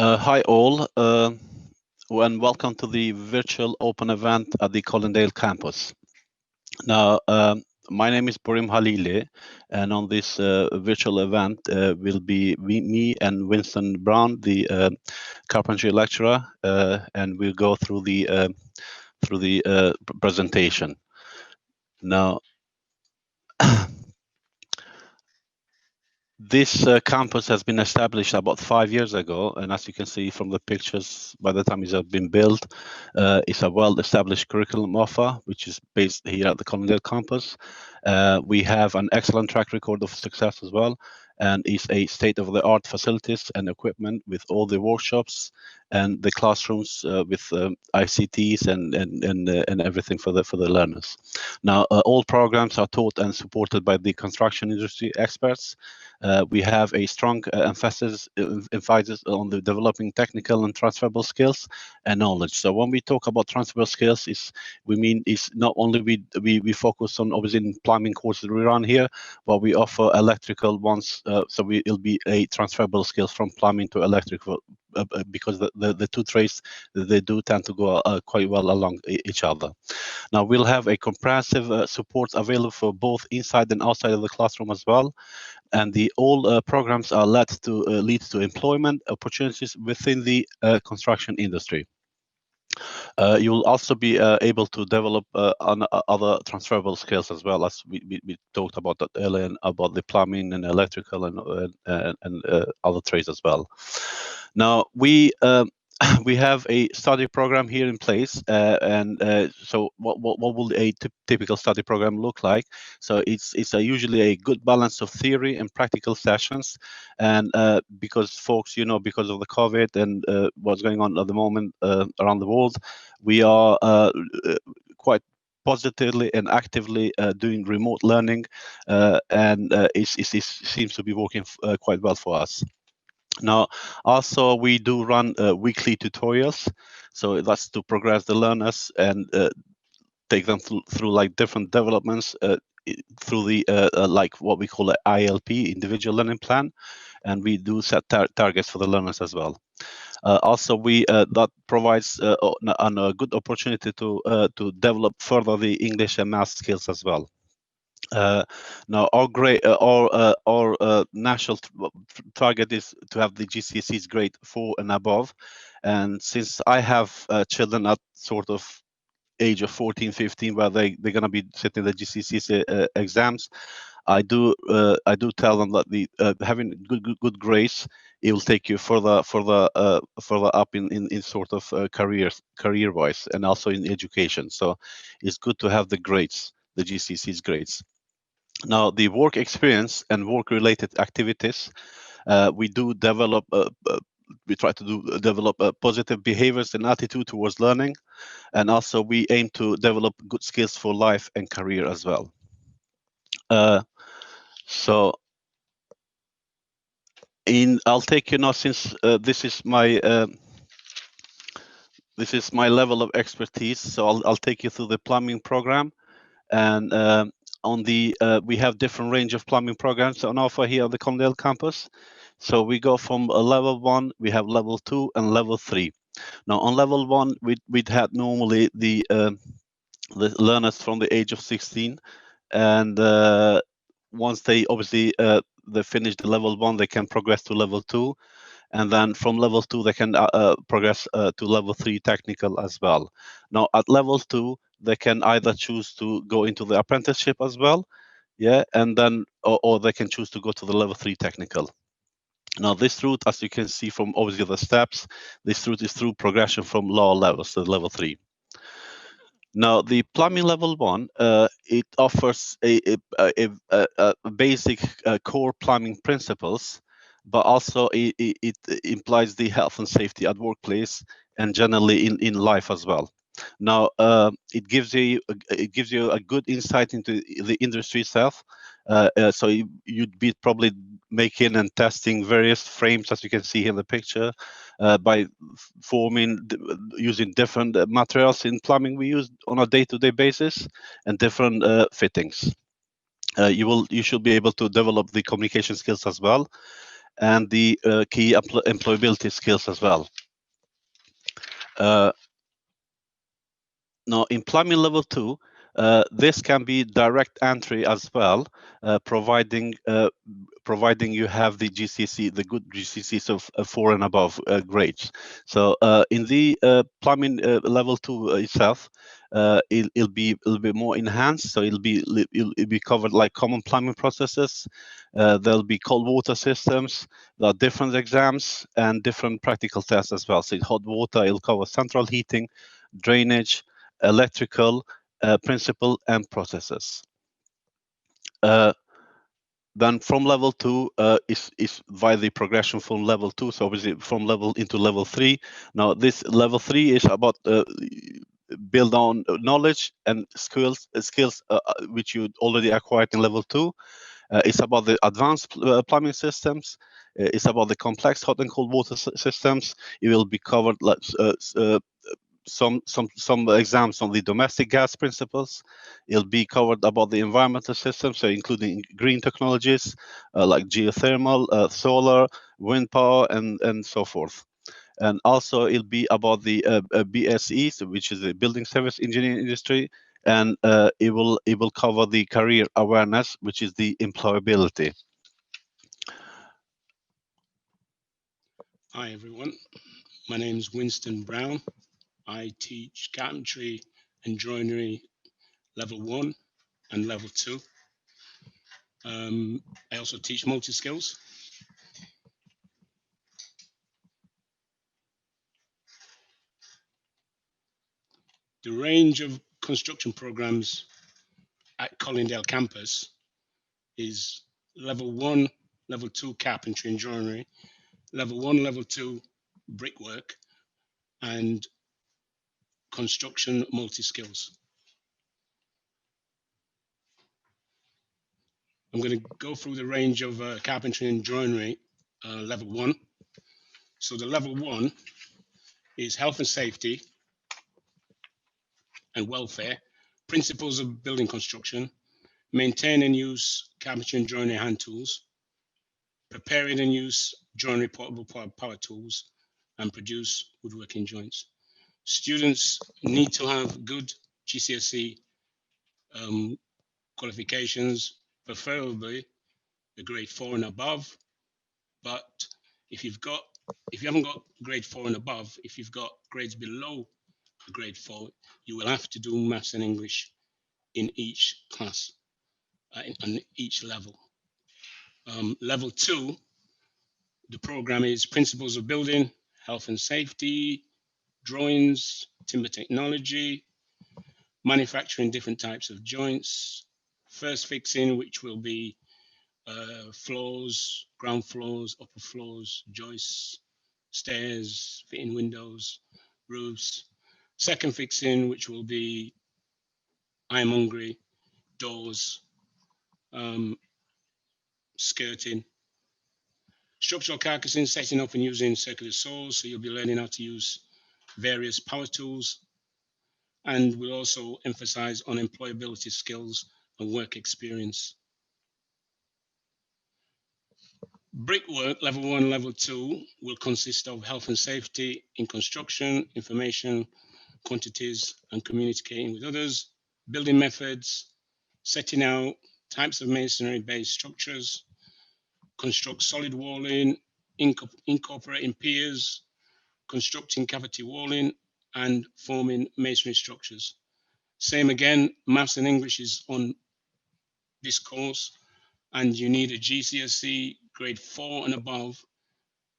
Hi all, and welcome to the virtual open event at the Collindale campus. Now, my name is Burim Khalili, and on this virtual event will be me and Winston Brown, the carpentry lecturer, and we'll go through the presentation. Now, this campus has been established about 5 years ago, and as you can see from the pictures, by the time it has been built, it's a well-established curriculum offer, which is based here at the Collindale campus. We have an excellent track record of success as well, and it's a state-of-the-art facilities and equipment with all the workshops and the classrooms with ICTs and everything for the learners. Now, all programs are taught and supported by the construction industry experts. We have a strong emphasis on the developing technical and transferable skills and knowledge. So when we talk about transferable skills, we mean is not only we focus on obviously in plumbing courses we run here, but we offer electrical ones. So it'll be a transferable skills from plumbing to electrical. Because the two trades, they do tend to go quite well along each other. Now we'll have a comprehensive support available for both inside and outside of the classroom as well, and all programs are led to lead to employment opportunities within the construction industry. You will also be able to develop other transferable skills as well, as we talked about that earlier, about the plumbing and electrical and other trades as well. Now we have a study program here in place, so what will a typical study program look like? So it's usually a good balance of theory and practical sessions, and because folks, because of the COVID and what's going on at the moment around the world, we are quite positively and actively doing remote learning, and it seems to be working quite well for us. Now, also we do run weekly tutorials, so that's to progress the learners and take them through like different developments through the like what we call an ILP, individual learning plan, and we do set targets for the learners as well. Also, that provides a good opportunity to develop further the English and math skills as well. Now, our national target is to have the GCSEs grade 4 and above, and since I have children at sort of age of 14, 15, where they're going to be sitting the GCSE exams, I do tell them that the having good grades, it will take you further up in sort of career wise, and also in education. So it's good to have the grades, the GCSEs grades. Now, the work experience and work-related activities, we do develop. We try to develop positive behaviors and attitude towards learning, and also we aim to develop good skills for life and career as well. So, I'll take you now, since this is my level of expertise. So I'll take you through the plumbing program, and we have different range of plumbing programs on offer here on the Collindale campus. So we go from level 1, we have level 2 and level 3. Now on level 1, we'd had normally the learners from the age of 16, and once they obviously they finish the level 1, they can progress to level 2, and then from level 2 they can progress to level 3 technical as well. Now at level 2, they can either choose to go into the apprenticeship as well, and then or they can choose to go to the level 3 technical. Now this route, as you can see from obviously the steps, this route is through progression from lower levels to level 3. Now the plumbing level 1, it offers a basic core plumbing principles, but also it implies the health and safety at workplace and generally in life as well. Now it gives you a good insight into the industry itself. So you'd be probably making and testing various frames, as you can see here in the picture, by using different materials in plumbing we use on a day-to-day basis, and different fittings. You should be able to develop the communication skills as well, and the key employability skills as well. Now, in plumbing level 2, this can be direct entry as well, providing you have the GCSE, the good GCSEs of 4 and above grades. So in the plumbing level 2 itself, it'll be a little bit more enhanced. So it'll be covered like common plumbing processes. There'll be cold water systems. There are different exams and different practical tests as well. So in hot water, it'll cover central heating, drainage, electrical, principle and processes. Then from level 2 is via the progression from level 2. So obviously from level into level 3. Now this level 3 is about build on knowledge and skills which you already acquired in level 2. It's about the advanced plumbing systems. It's about the complex hot and cold water systems. It will be covered like some exams on the domestic gas principles. It'll be covered about the environmental systems, so including green technologies like geothermal, solar, wind power, and so forth. And also it'll be about the BSE, which is the building service engineering industry, and it will cover the career awareness, which is the employability. Hi everyone, my name is Winston Brown. I teach carpentry and joinery level 1 and level 2. I also teach multi-skills. The range of construction programs at Collindale campus is level 1, level 2 carpentry and joinery, level 1, level 2 brickwork, and construction multi-skills. I'm going to go through the range of carpentry and joinery level 1. So the level 1 is health and safety and welfare, principles of building construction, maintain and use carpentry and joinery hand tools, preparing and use joinery portable power tools, and produce woodworking joints. Students need to have good GCSE qualifications, preferably the grade 4 and above. But if you haven't got grade 4 and above, if you've got grades below grade 4, you will have to do maths and English in each class, on each level. Level 2, the program is principles of building, health and safety, drawings, timber technology, manufacturing different types of joints, first fixing, which will be floors, ground floors, upper floors, joists, stairs, fitting windows, roofs. Second fixing, which will be ironmongery, doors, skirting. Structural carcassing, setting up and using circular saws, so you'll be learning how to use various power tools. And we'll also emphasize on employability skills and work experience. Brickwork level 1, level 2 will consist of health and safety in construction, information, quantities, and communicating with others, building methods, setting out types of masonry-based structures, construct solid walling, incorporating piers, constructing cavity walling, and forming masonry structures. Same again, maths and English is on this course, and you need a GCSE grade 4 and above,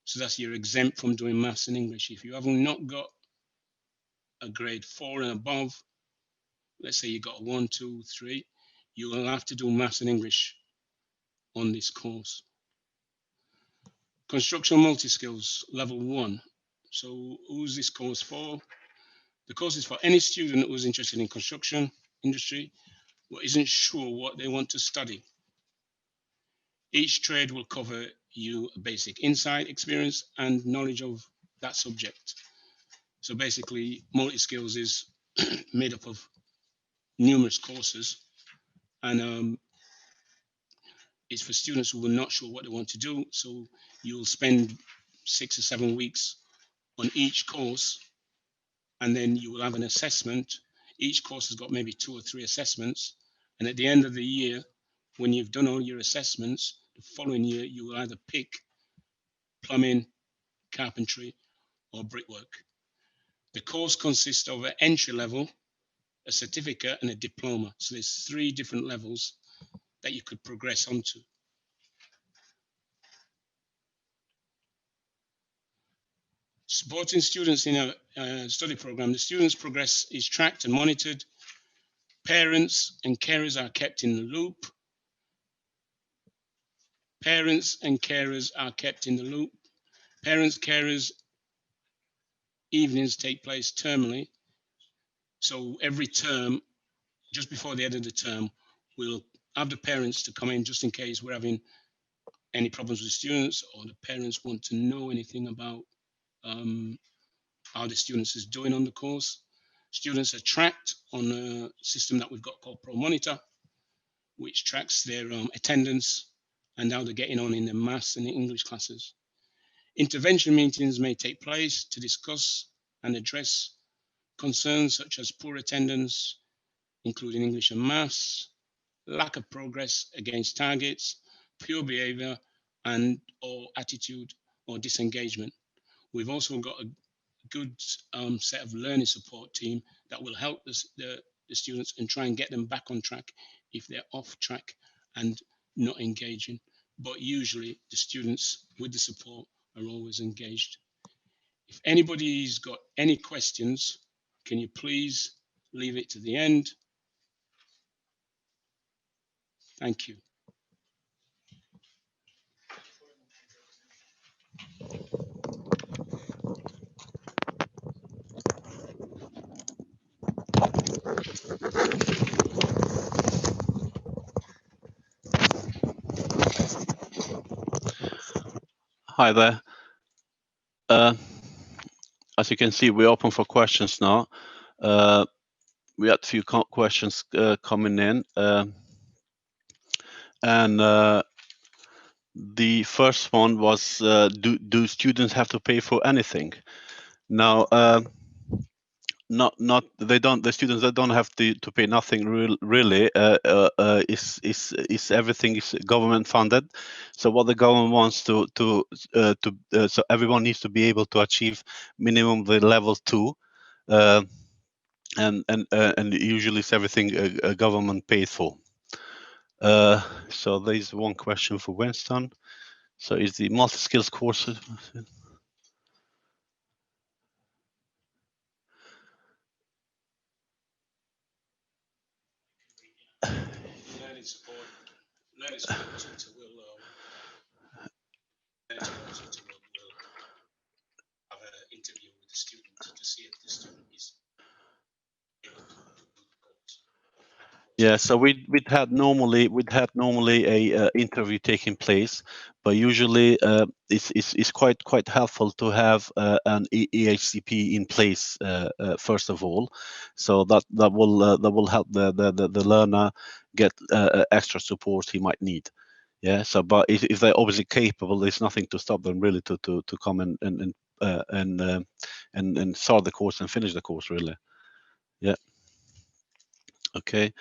so that's you're exempt from doing maths and English. If you haven't not got a grade 4 and above, let's say you got a 1, 2, 3, you will have to do maths and English on this course. Construction multi-skills level 1. So who's this course for? The course is for any student who's interested in construction industry but isn't sure what they want to study. Each trade will cover you a basic insight, experience, and knowledge of that subject. So basically, multi-skills is made up of numerous courses, and is for students who are not sure what they want to do. So you'll spend 6 or 7 weeks on each course, and then you will have an assessment. Each course has got maybe 2 or 3 assessments. And at the end of the year, when you've done all your assessments, the following year, you will either pick plumbing, carpentry, or brickwork. The course consists of an entry level, a certificate, and a diploma. So there's 3 different levels that you could progress onto. Supporting students in a study program, the students' progress is tracked and monitored. Parents and carers are kept in the loop. Parents and carers are kept in the loop. Parents, carers, evenings take place terminally. So every term, just before the end of the term, we'll have the parents to come in just in case we're having any problems with students, or the parents want to know anything about how the students is doing on the course. Students are tracked on a system that we've got called Pro Monitor, which tracks their attendance and how they're getting on in the maths and the English classes. Intervention meetings may take place to discuss and address concerns such as poor attendance, including English and maths, lack of progress against targets, poor behavior, and or attitude or disengagement. We've also got a good set of learning support team that will help the students and try and get them back on track if they're off track and not engaging. But usually the students with the support are always engaged. If anybody's got any questions, can you please leave it to the end? Thank you. Hi there. As you can see, we're open for questions now. We had a few questions coming in. And the first one was, do students have to pay for anything? Now, the students that don't have to pay nothing really. Is everything is government funded. So what the government wants so everyone needs to be able to achieve minimum the level 2. And usually it's everything government pays for. So there's one question for Winston. So is the multi-skills courses? Learning support tutor will have an interview with the student to see if the student is able to do the course. Yeah, so we'd had normally a interview taking place, but usually it's quite helpful to have an EHCP in place first of all, so that will help the learner get extra support he might need. Yeah. So, but if they're obviously capable, there's nothing to stop them really to come and start the course and finish the course really. Yeah. Okay.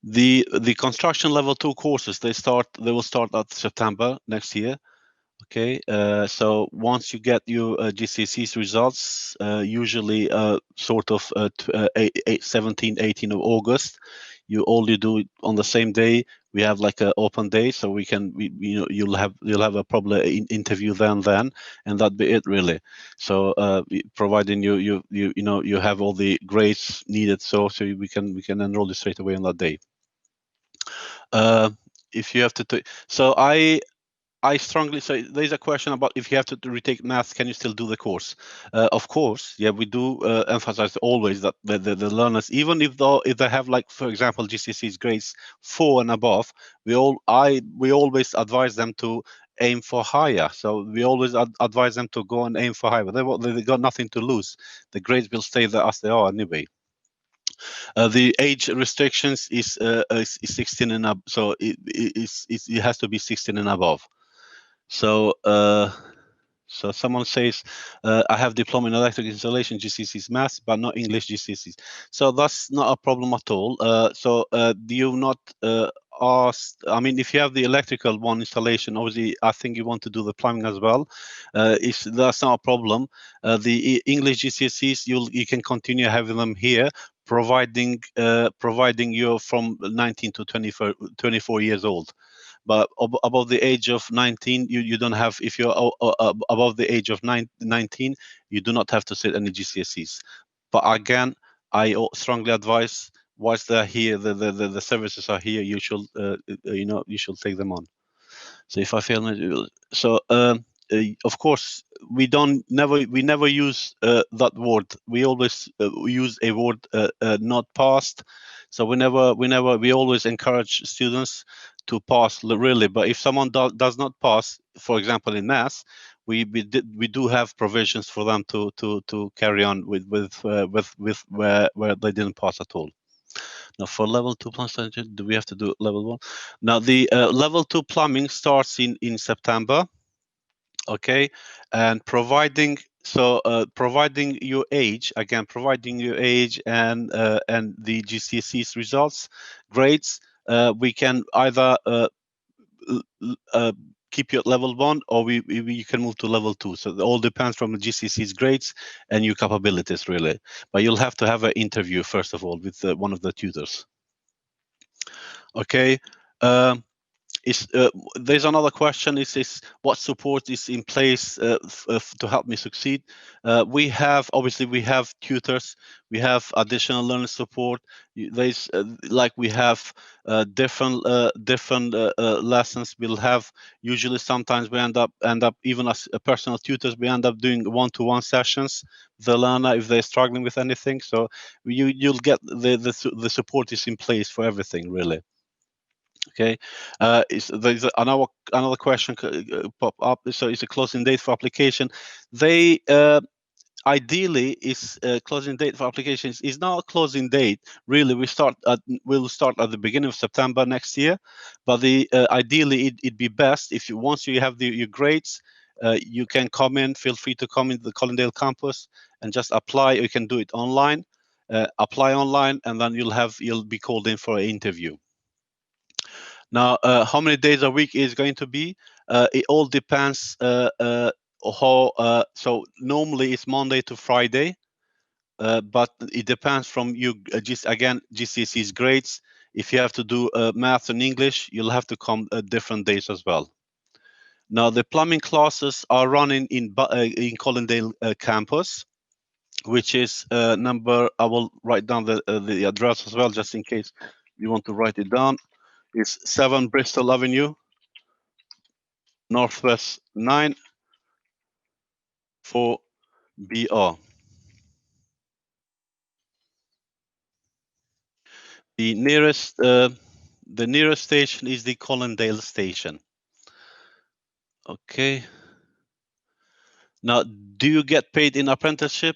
The construction level 2 courses, they will start at September next year. Okay, so once you get your GCSEs results, usually sort of 17, 18 of August, you do it on the same day. We have like an open day, so you'll have a probably interview then, and that'd be it really. So providing you have all the grades needed, so we can enroll you straight away on that day. If you have to, so I strongly say there's a question about if you have to retake maths, can you still do the course? Of course, yeah, we do emphasize always that the learners, even if they have, like, for example, GCSEs grades 4 and above, we always advise them to aim for higher. So we always advise them to go and aim for higher. They got nothing to lose. The grades will stay there as they are anyway. The age restrictions is 16 and up, so it has to be 16 and above. So so someone says, I have diploma in electric installation, GCSEs maths, but not English GCSEs. So that's not a problem at all. Do you not ask? I mean, if you have the electrical one installation, obviously, I think you want to do the plumbing as well. If that's not a problem, the English GCSEs, you can continue having them here, providing you're from 19 to 24 years old. But above the age of 19, you don't have, if you're above the age of 19, you do not have to sit any GCSEs. But again, I strongly advise, whilst they're here, the services are here, you should you should take them on. So if I fail, so of course we never use that word. We always use a word not passed. So we always encourage students to pass really. But if someone does not pass, for example in maths, we do have provisions for them to carry on with where they didn't pass at all. Now for level 2 plumbing, do we have to do level 1? Now the level 2 plumbing starts in September. Okay, and providing your age, again, providing your age and the GCSEs results, grades, we can either keep you at level 1, or you can move to level 2. So it all depends from the GCSE's grades and your capabilities, really. But you'll have to have an interview first of all with one of the tutors. Okay. There's another question, is what support is in place to help me succeed? We have tutors, we have additional learning support. There's we have different lessons. We'll have, usually sometimes we end up even as personal tutors, we end up doing one-to-one sessions with the learner if they're struggling with anything. So you'll get the support is in place for everything, really. Okay, there's another question pop up. So it's a closing date for application. They ideally is closing date for applications is not a closing date. Really, we'll start at the beginning of September next year. But the ideally it'd be best if once you have your grades, you can come in. Feel free to come into the Collindale campus and just apply. You can do it online. Apply online, and then you'll be called in for an interview. Now, how many days a week is going to be? It all depends how. So normally it's Monday to Friday, but it depends from you. Again, GCSE's grades. If you have to do math and English, you'll have to come different days as well. Now, the plumbing classes are running in Collindale campus, which is number. I will write down the address as well, just in case you want to write it down. It's 7 Bristol Avenue, Northwest 9 4BR. The nearest station is the Collindale station. Okay. Now, do you get paid in apprenticeship?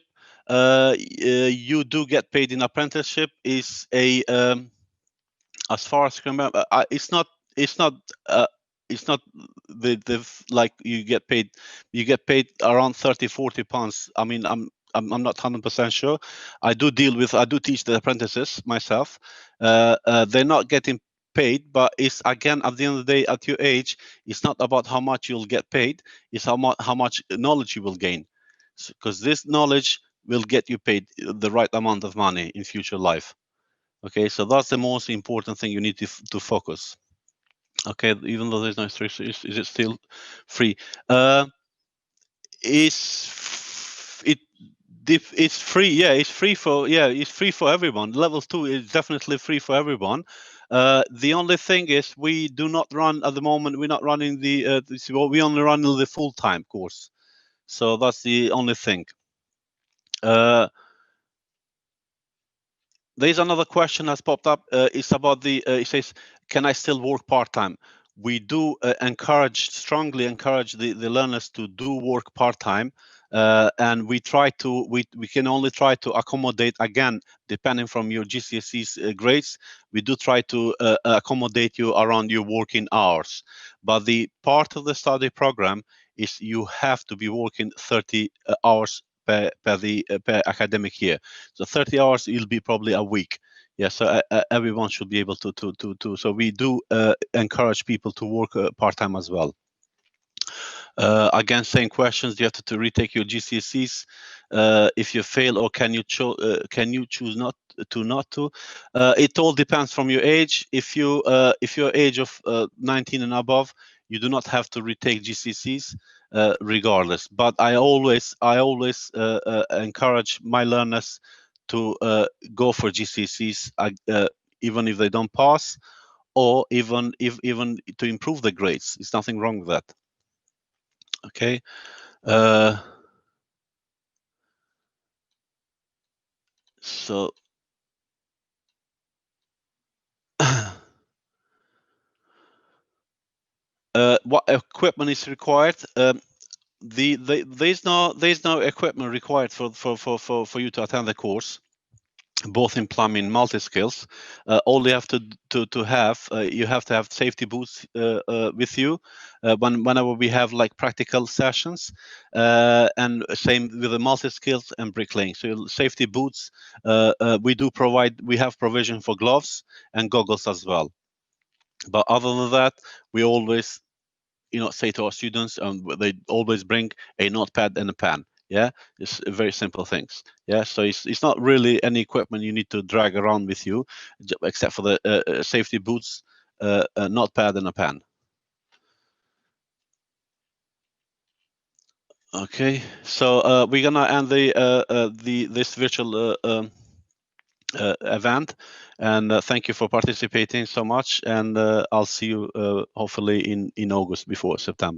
You do get paid in apprenticeship. Is a as far as I can remember, it's not the like you get paid around 30-40 pounds. I mean, I'm not 100% sure. I do teach the apprentices myself. They're not getting paid, but it's, again, at the end of the day, at your age, it's not about how much you'll get paid, it's how much knowledge you will gain, because this knowledge will get you paid the right amount of money in future life. Okay, so that's the most important thing you need to focus. Okay, even though there's no restriction, is it still free? It's free. Yeah, it's free for everyone. Level 2 is definitely free for everyone. The only thing is we do not run at the moment. We're not running we only run the full-time course. So that's the only thing. There's another question that's popped up. It's about it says, can I still work part-time? We do strongly encourage the learners to do work part-time. and we can only try to accommodate, again, depending from your GCSE's grades. We do try to accommodate you around your working hours, but the part of the study program is you have to be working 30 hours per academic year. So 30 hours will be probably a week. Yeah, so everyone should be able to. So we do encourage people to work part-time as well. Again, same questions. You have to retake your GCSEs. If you fail, or can you choose not to? It all depends from your age. If you're age of 19 and above, you do not have to retake GCSEs regardless. But I always encourage my learners to go for GCSEs, even if they don't pass, or even to improve the grades. There's nothing wrong with that. Okay. So what equipment is required? There's no equipment required for you to attend the course, both in plumbing and multi-skills. All you have to have, you have to have safety boots with you whenever we have like practical sessions, and same with the multi-skills and bricklaying. So safety boots, we have provision for gloves and goggles as well. But other than that, we always say to our students, they always bring a notepad and a pen. Yeah, it's very simple things. Yeah, so it's not really any equipment you need to drag around with you, except for the safety boots, a notepad and a pen. Okay, so we're gonna end this virtual event, and thank you for participating so much, and I'll see you hopefully in August before September.